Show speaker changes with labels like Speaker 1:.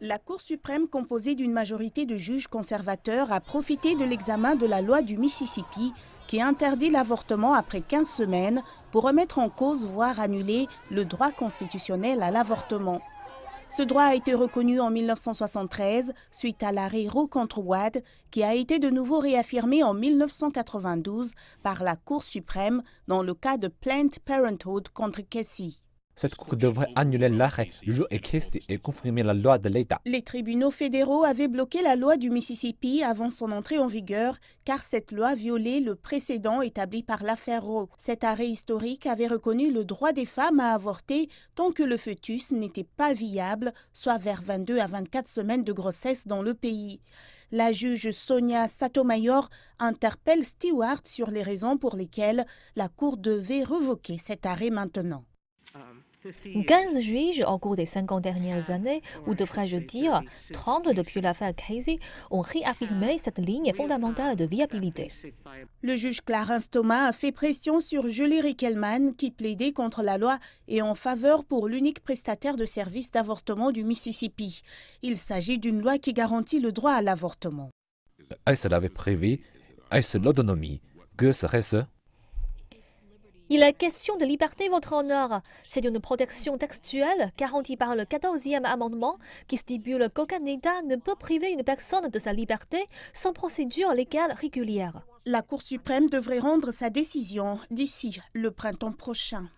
Speaker 1: La Cour suprême, composée d'une majorité de juges conservateurs, a profité de l'examen de la loi du Mississippi qui interdit l'avortement après 15 semaines pour remettre en cause, voire annuler, le droit constitutionnel à l'avortement. Ce droit a été reconnu en 1973 suite à l'arrêt Roe contre Wade qui a été de nouveau réaffirmé en 1992 par la Cour suprême dans le cas de Planned Parenthood contre Casey.
Speaker 2: Cette Cour devrait annuler l'arrêt Roe et Casey et confirmer la loi de l'État.
Speaker 1: Les tribunaux fédéraux avaient bloqué la loi du Mississippi avant son entrée en vigueur car cette loi violait le précédent établi par l'affaire Roe. Cet arrêt historique avait reconnu le droit des femmes à avorter tant que le fœtus n'était pas viable, soit vers 22 à 24 semaines de grossesse dans le pays. La juge Sonia Sotomayor interpelle Stewart sur les raisons pour lesquelles la Cour devait revoquer cet arrêt maintenant.
Speaker 3: 15 juges au cours des 50 dernières années, ou devrais-je dire 30 depuis l'affaire Casey, ont réaffirmé cette ligne fondamentale de viabilité.
Speaker 1: Le juge Clarence Thomas a fait pression sur Julie Rikelman qui plaidait contre la loi et en faveur pour l'unique prestataire de services d'avortement du Mississippi. Il s'agit d'une loi qui garantit le droit à l'avortement.
Speaker 2: Est-ce l'avait prévu? Est-ce l'autonomie? Que serait-ce?
Speaker 3: Il est question de liberté, votre honneur. C'est une protection textuelle garantie par le 14e amendement qui stipule qu'aucun État ne peut priver une personne de sa liberté sans procédure légale régulière.
Speaker 1: La Cour suprême devrait rendre sa décision d'ici le printemps prochain.